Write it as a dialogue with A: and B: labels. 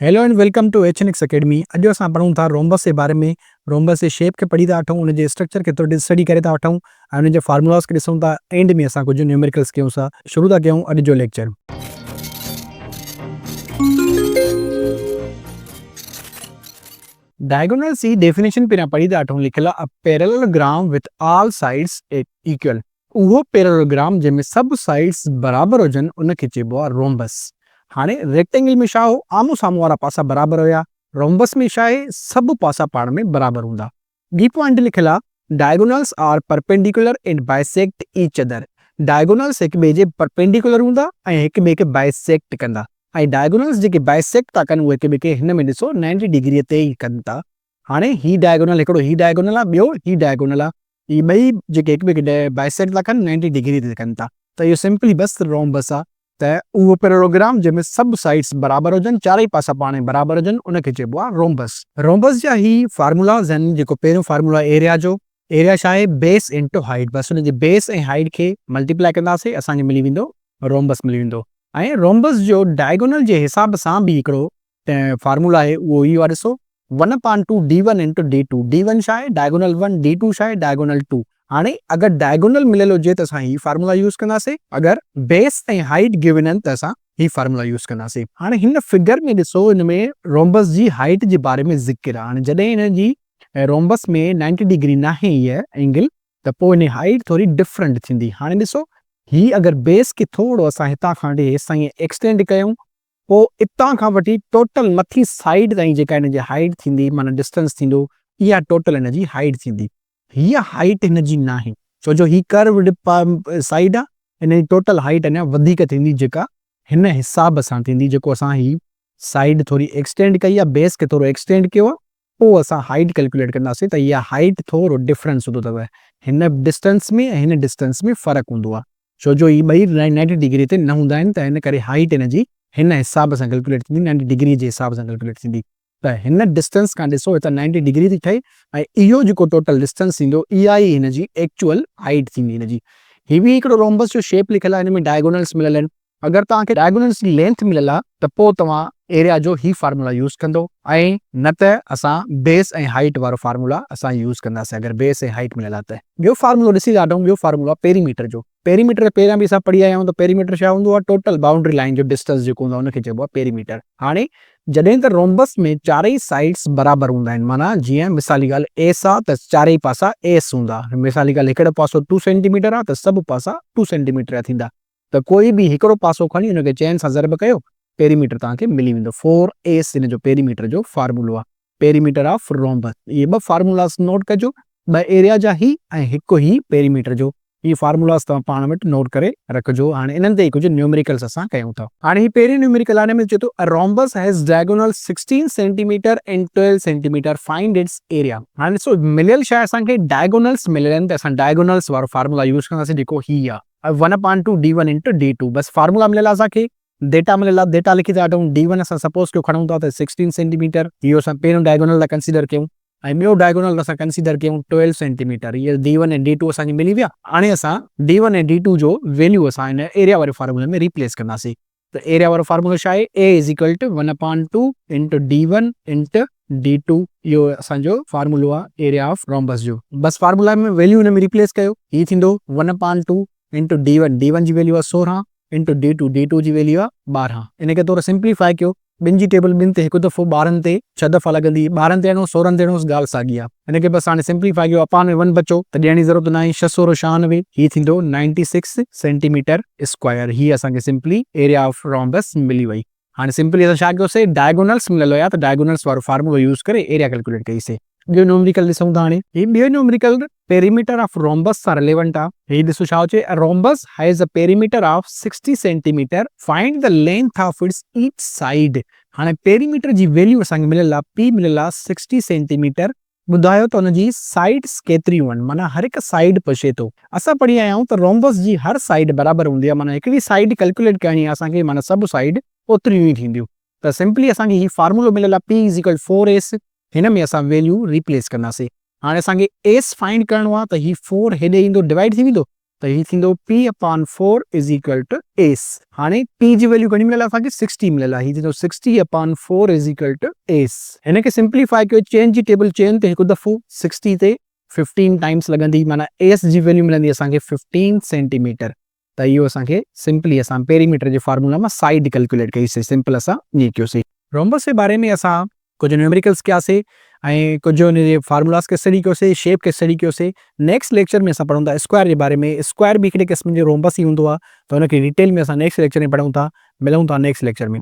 A: Hello and welcome to HNX academy. अॼु असां पढ़ूं था रोम्बस जे बारे में। रोम्बस जे शेप खे पढ़ी था वठूं, उन जे स्ट्रक्चर खे थोरो स्टडी करे था वठूं ऐं उन जे फार्मूलास खे ॾिसूं था। एंड में असां कुझु न्यूमेरिकल्स कयूं था। शुरू था कयूं अॼु जो लेक्चर। डायगोनल्स जी डेफिनेशन पहिरियां पढ़ी था वठूं। लिखियल आहे a parallelogram with all sides equal. उहो पैरेललोग्राम जंहिंमें सभु साइड्स बराबरि हुजनि उनखे चइबो आहे रोम्बस। हाणे रेक्टेंगल में छा हो, आम्हूं साम्हूं वारा पासा बराबरि हुया। रोम्बस में छा आहे, सभु पासा पाण में बराबरि हूंदा। ॿी पॉइंट लिखियल आहे diagonals are perpendicular and bisect each other. Diagonals हिक ॿिए जे परपेंडिकुलर हूंदा ऐं हिक ॿिए खे बाइसेक्ट कंदा। ऐं डायगोनल्स जेके बाइसेक्ट था कनि उहे हिक ॿिए खे हिन में ॾिसो 90 डिग्रीअ ते ई कनि था। हाणे ही डायगोनल हिकिड़ो ही डायगोनल आहे, ॿियो ही डायगोनल आहे। ही ॿई जेके हिक ॿिए खे बाइसेक्ट था कनि 90 डिग्री ते कनि था, त इहो सिंपली बसि रोम्बस आहे। त उहो पैरेललोग्राम जंहिंमें सभु साइड्स बराबरि हुजनि, चारई पासा पाण में बराबरि हुजनि, उनखे चइबो आहे रोम्बस। रोम्बस जा ही फार्मूलाज़ आहिनि। जेको पहिरियों फार्मूला एरिया जो, एरिया छा आहे, बेस इंटू हाइट। बसि हुन जे बेस ऐं हाइट खे मल्टीप्लाई कंदासीं, असांखे मिली वेंदो रोम्बस मिली वेंदो। ऐं रोम्बस जो डायगोनल जे हिसाब सां बि हिकिड़ो फार्मूला आहे, उहो इहो आहे, ॾिसो 1/2 D1 इंटू D2। D1 छा आहे, डायगोनल 1, D2 छा आहे, डायगोनल 2। हाणे अगरि डायगोनल मिलियल हुजे त असां ही फार्मूला यूज़ कंदासीं, अगरि बेस ऐं हाइट गिवन आहिनि त असां ही फार्मूला यूज़ कंदासीं। हाणे हिन फिगर में ॾिसो, हिन में रोम्बस जी हाइट जे बारे में ज़िक्र आहे। हाणे जॾहिं हिन जी रोम्बस में 90 डिग्री नाहे हीअ एंगल, त पोइ हिन हाइट थोरी डिफरेंट थींदी। हाणे ॾिसो, ही अगरि बेस खे थोरो असां हितां खां वठी हेसि ताईं एक्सटेंड कयूं, पोइ हितां खां वठी टोटल मथी साइड ताईं जेका हिन जी हाइट थींदी, माना डिस्टेंस थींदो, इहा टोटल हिन जी हाइट थींदी। हीअ हाइट हिन जी नाहे, छो जो ही कर्वड साइड आहे। हिन जी टोटल हाइट अञा वधीक थींदी, जेका हिन हिसाब सां थींदी। जेको असां ही साइड थोरी एक्सटेंड कई आहे, बेस खे थोरो एक्सटेंड कयो आहे, पोइ असां हाइट कैलकुलेट कंदासीं त इहा हाइट थोरो डिफरेंस हूंदो अथव। हिन डिस्टेंस में ऐं हिन डिस्टेंस में फ़र्क़ु हूंदो आहे, छो जो ही ॿई 90 डिग्री ते न हूंदा आहिनि, त हिन करे हाइट हिन जी हिन हिसाब सां कैलकुलेट थींदी, 90 डिग्री जे हिसाब सां कैलकुलेट थींदी। त हिन डिस्टेंस खां ॾिसो, हितां 90 डिग्री थी ठहे ऐं इहो जेको टोटल डिस्टेंस थींदो, इहा ई हिन जी एक्चुअल हाइट थींदी हिन जी। ही बि हिकिड़ो रोम्बस जो शेप लिखियल आहे, हिन में डायगोनल्स मिलियल आहिनि। अगरि तव्हांखे डायगोनल्स जी लेंथ मिलियल आहे त पोइ तव्हां एरिया जो ही फार्मूला यूज़ कंदो, ऐं न त असां बेस ऐं हाइट वारो फार्मूला असां यूज़ कंदासीं, अगरि बेस ऐं हाइट मिलियल आहे त। ॿियो फार्मूलो ॾिसी था वठूं, ॿियो फार्मूला पेरीमीटर जो। पेरीमीटर पहिरियां बि असां पढ़ी आया आहियूं, त पेरीमीटर छा हूंदो आहे, टोटल बाउंड्री लाइन जो डिस्टेंस जेको हूंदो आहे उनखे चइबो आहे पेरीमीटर। हाणे जॾहिं त रोम्बस में चारई साइड्स बराबरि हूंदा आहिनि, माना जीअं मिसाली ॻाल्हि एस आहे त चारई पासा एस हूंदा। मिसाली ॻाल्हि हिकिड़ो पासो 2 सेंटीमीटर आहे त सभु पासा 2 सेंटीमीटर जा थींदा। त कोई बि हिकिड़ो पासो खणी हुनखे चैन सां ज़रब कयो, पेरीमीटर तव्हांखे मिली वेंदो। 4S हिन जो पेरीमीटर जो फार्मूलो आहे, पेरीमीटर ऑफ रोम्बस। इहे ॿ फार्मूलास नोट कजो, ॿ एरिया जा ही ऐं हिकु ही पेरीमीटर जो। ही फार्मूलास तव्हां पाण वटि नोट करे रखिजो। हाणे इन्हनि ते कुझु न्यूमेरिकल्स असां कयूं था। हाणे ही पहिरीं न्यूमेरिकल आहे, हिन में चए थो a rhombus has diagonal 16 centimetre and 12 centimetre, find its area. हाणे ॾिसो, मिलियल छा आहे, असांखे डायगोनल्स मिलियल आहिनि, त असां डायगोनल्स वारो फार्मूला यूज़ कंदासीं, जेको ही आहे 1/2 D1 इंटू D2। बसि फार्मूला मिलियल आहे असांखे, डेटा मिलियल आहे, डेटा लिखी था वठूं। D1 असां सपोज़ कयो खणूं था त 16 सेंटीमीटर, इहो असां पहिरियों डायगोनल लाइ कंसीडर कयूं, ऐं ॿियो डायगोनल असां कंसीडर कयूं 12 सेंटीमीटर। इहे D1 ऐं D2 असांखे मिली विया। हाणे असां D1 ऐं D2 जो वैल्यू असां हिन एरिया वारे फार्मूले में रिप्लेस कंदासीं। त एरिया वारो फार्मूलो छा आहे, A is equal to 1/2 into D1 into D2। इहो असांजो फार्मूलो आहे एरिया ऑफ रोम्बस जो। बसि फार्मूला में वैल्यू हिन में रिप्लेस कयो, हीअ थींदो 1/2 इंटू D1, D1 जी वैल्यू आहे 16 इंटू D2, D2 जी वैल्यू आहे 12। इनखे थोरो सिंप्लीफाई कयो, ॿिनि जी टेबल ॿिनि ते हिकु दफ़ो ॿारनि ते 6 दफ़ा लॻंदी, 12 ते हणो 16 ते हणो, ॻाल्हि साॻी आहे। हिनखे बसि हाणे सिंप्लीफाई कयो, अपान में 1 बचो त ॾियण जी ज़रूरत न आहे, 696, हीअ थींदो 96 सेंटीमीटर स्क्वायर। हीअ असांखे सिंपली एरिया ऑफ रोम्बस मिली वई। हाणे सिंपली असां छा कयोसीं, डायगोनल्स मिलियल हुया त डायगोनल्स वारो फार्मूलो यूज़ करे एरिया कैलकुलेट कईसीं। ॿियो न्यूमेरिकल ॾिसूं था। हाणे ही ॿियो न्यूमेरिकल पेरीमीटर ऑफ रोम्बस सां रिलेवेंट आहे। ही ॾिसो छा हुजे, rhombus has a perimeter of 60 centimetre, find the length of its each side. हाणे पेरीमीटर जी वैल्यू असांखे मिलियल आहे, P मिलियल आहे 60 सेंटीमीटर। ॿुधायो त हुनजी साइड्स केतिरियूं आहिनि, माना हर हिकु साइड पुछे थो। असां पढ़ी आया आहियूं त रोम्बस जी हर साइड बराबरि हूंदी आहे, माना हिकिड़ी साइड कैलकुलेट करणी आहे असांखे, माना सभु साइड ओतिरियूं ई थींदियूं। त सिंपली असांखे ही फार्मूलो मिलियल आहे, P इज़ इक्वल 4S। हिन में असां वैल्यू रिप्लेस कंदासीं। हाणे असांखे एस फाइंड करणो आहे, त ही 4 हेॾे ईंदो, डिवाइड थी वेंदो, त ही थींदो p/4 is equal to S. हाणे p जी वैल्यू घणी मिलियल आहे असांखे 60 मिलियल आहे। ही थींदो 60/4 इज़ इक्वल टू एस। हिन खे सिंप्लीफाई कयो, चेन जी टेबल चेन ते हिकु दफ़ो 60 ते 15 टाइम्स लॻंदी, माना एस जी वैल्यू मिलंदी असांखे 15 सेंटीमीटर। त इहो असांखे सिंपली असां पेरीमीटर जे फार्मूला मां साइड कैलकुलेट कईसीं, सिंपल असां ईअं कयोसीं। रोम्बस जे बारे में असां कुझु न्यूमेरिकल्स कयासीं ऐं कुझु हुन जे फार्मूलास खे स्टडी कयोसीं, शेप खे स्टडी कयोसीं। नेक्स्ट लेक्चर में असां पढ़ूं था स्क्वायर जे बारे में। स्क्वायर बि हिकिड़े क़िस्म जो रोम्बस ई हूंदो आहे, त हुनखे डिटेल में असां नेक्स्ट लेक्चर में पढ़ूं था। मिलूं था नेक्स्ट लेक्चर में।